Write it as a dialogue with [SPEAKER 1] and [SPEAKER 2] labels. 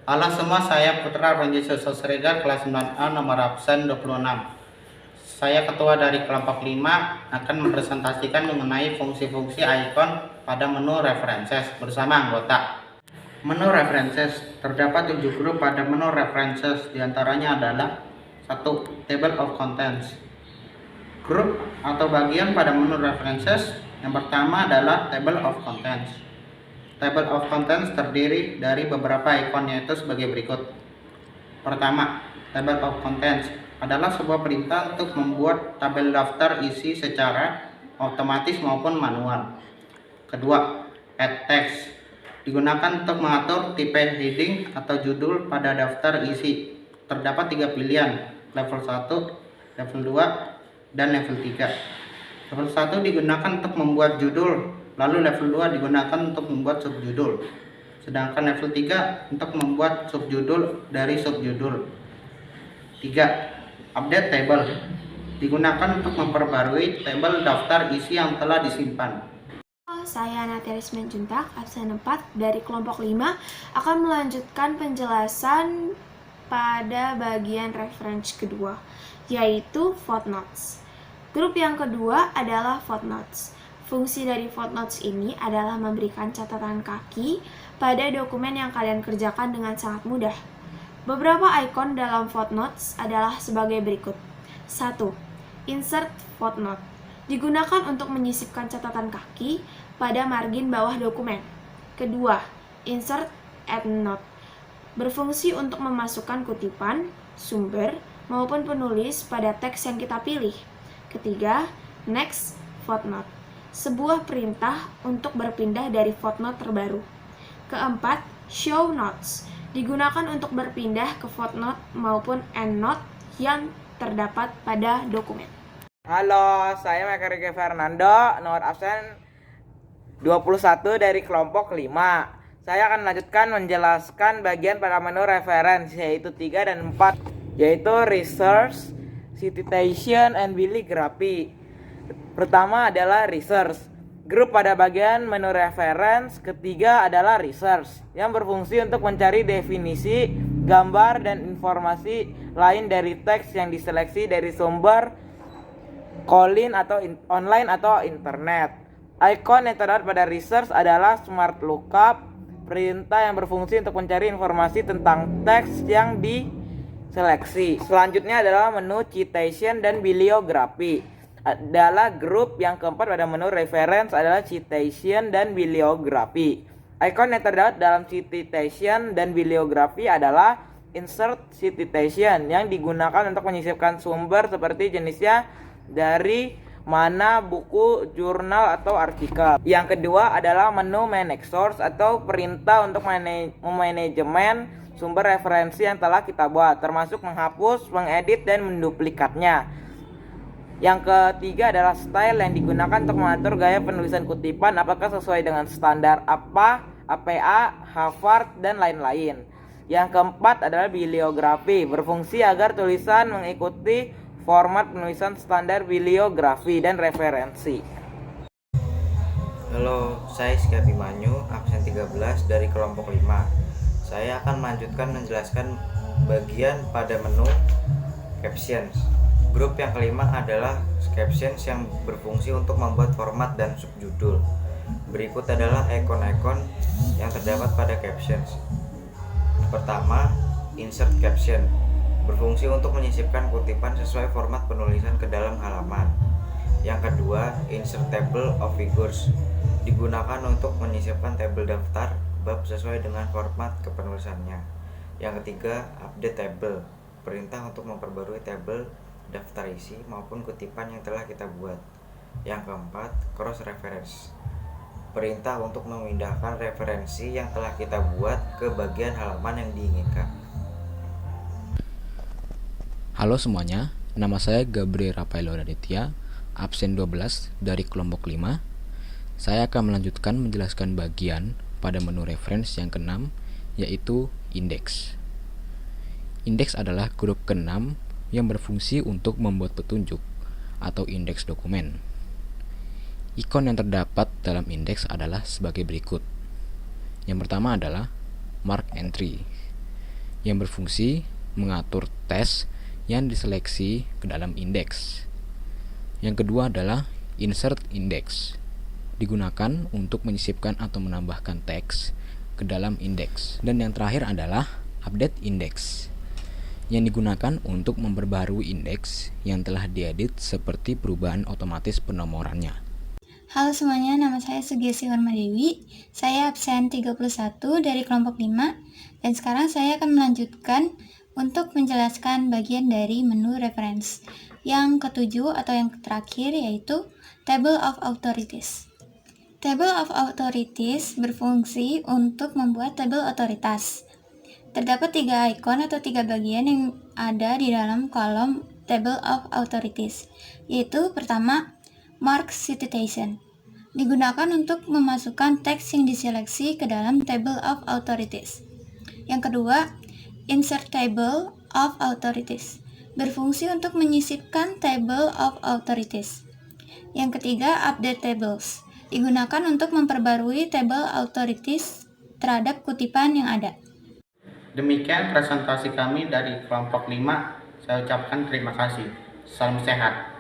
[SPEAKER 1] Halo semua, saya Putra Francisco Siregar, kelas 9A, nomor absen 26. Saya ketua dari kelompok 5 akan mempresentasikan mengenai fungsi-fungsi icon pada menu references bersama anggota. Menu references terdapat 7 grup pada menu references, diantaranya adalah 1. Table of contents. Grup atau bagian pada menu references yang pertama adalah table of contents. Table of contents terdiri dari beberapa ikon, yaitu sebagai berikut. Pertama, table of contents adalah sebuah perintah untuk membuat tabel daftar isi secara otomatis maupun manual. Kedua, add text digunakan untuk mengatur tipe heading atau judul pada daftar isi. Terdapat 3 pilihan, level 1, level 2, dan level 3. Level 1 digunakan untuk membuat judul, lalu level 2 digunakan untuk membuat subjudul. Sedangkan level 3 untuk membuat subjudul dari subjudul. 3. Update table digunakan untuk memperbarui tabel daftar isi yang telah disimpan.
[SPEAKER 2] Saya Natalis Menjuntak, absen 4 dari kelompok 5 akan melanjutkan penjelasan pada bagian reference kedua, yaitu footnotes. Grup yang kedua adalah footnotes. Fungsi dari footnotes ini adalah memberikan catatan kaki pada dokumen yang kalian kerjakan dengan sangat mudah. Beberapa ikon dalam footnotes adalah sebagai berikut. 1. Insert footnote digunakan untuk menyisipkan catatan kaki pada margin bawah dokumen. Kedua, insert endnote berfungsi untuk memasukkan kutipan, sumber, maupun penulis pada teks yang kita pilih. Ketiga, next footnote, sebuah perintah untuk berpindah dari footnote terbaru. Keempat, show notes, digunakan untuk berpindah ke footnote maupun endnote yang terdapat pada dokumen.
[SPEAKER 3] Halo, saya Mekarike Fernando, nomor absen 21 dari kelompok 5. Saya akan melanjutkan menjelaskan bagian pada menu reference, yaitu 3 dan 4, yaitu research, citation, and bibliography. Pertama adalah research. Grup pada bagian menu reference ketiga adalah research, yang berfungsi untuk mencari definisi, gambar, dan informasi lain dari teks yang diseleksi dari sumber call-in atau online atau internet. Icon yang terdapat pada research adalah smart lookup, perintah yang berfungsi untuk mencari informasi tentang teks yang diseleksi. Selanjutnya adalah menu citation dan bibliography. Adalah grup yang keempat pada menu reference adalah citation dan bibliography. Icon yang terdapat dalam citation dan bibliography adalah insert citation, yang digunakan untuk menyisipkan sumber seperti jenisnya, dari mana, buku, jurnal, atau artikel. Yang kedua adalah menu manage source atau perintah untuk memanajemen sumber referensi yang telah kita buat, termasuk menghapus, mengedit, dan menduplikatnya. Yang ketiga adalah style, yang digunakan untuk mengatur gaya penulisan kutipan apakah sesuai dengan standar APA, Harvard, dan lain-lain. Yang keempat adalah bibliografi, berfungsi agar tulisan mengikuti format penulisan standar bibliografi dan referensi.
[SPEAKER 4] Halo, saya Iskar Bimanyu, absen 13 dari kelompok 5. Saya akan melanjutkan menjelaskan bagian pada menu captions. Grup yang kelima adalah captions, yang berfungsi untuk membuat format dan subjudul. Berikut adalah ikon-ikon yang terdapat pada captions. Pertama, insert caption, berfungsi untuk menyisipkan kutipan sesuai format penulisan ke dalam halaman. Yang kedua, insert table of figures, digunakan untuk menyisipkan tabel daftar bab sesuai dengan format kepenulisannya. Yang ketiga, update table, perintah untuk memperbarui tabel daftar isi maupun kutipan yang telah kita buat. Yang keempat, cross reference, perintah untuk memindahkan referensi yang telah kita buat ke bagian halaman yang diinginkan.
[SPEAKER 5] Halo semuanya, nama saya Gabriel Rafael Raditya, absen 12 dari kelompok 5. Saya akan melanjutkan menjelaskan bagian pada menu reference yang ke-6, yaitu indeks. Indeks adalah grup ke-6 yang berfungsi untuk membuat petunjuk atau indeks dokumen. Ikon yang terdapat dalam indeks adalah sebagai berikut. Yang pertama adalah mark entry. yang berfungsi mengatur tes yang diseleksi ke dalam indeks. Yang kedua adalah insert index, digunakan untuk menyisipkan atau menambahkan teks ke dalam indeks. Dan yang terakhir adalah update index, yang digunakan untuk memperbarui indeks yang telah diedit seperti perubahan otomatis penomorannya.
[SPEAKER 6] Halo semuanya, nama saya Sugesti Warmadewi. Saya absen 31 dari kelompok 5 dan sekarang saya akan melanjutkan untuk menjelaskan bagian dari menu reference. Yang ketujuh atau yang terakhir yaitu Table of Authorities. Table of Authorities berfungsi untuk membuat tabel otoritas. Terdapat 3 ikon atau 3 bagian yang ada di dalam kolom Table of Authorities, yaitu pertama, Mark Citation, digunakan untuk memasukkan teks yang diseleksi ke dalam Table of Authorities. Yang kedua, Insert Table of Authorities, berfungsi untuk menyisipkan Table of Authorities. Yang ketiga, Update Tables, digunakan untuk memperbarui Table Authorities terhadap kutipan yang ada.
[SPEAKER 1] Demikian presentasi kami dari kelompok 5. Saya ucapkan terima kasih. Salam sehat.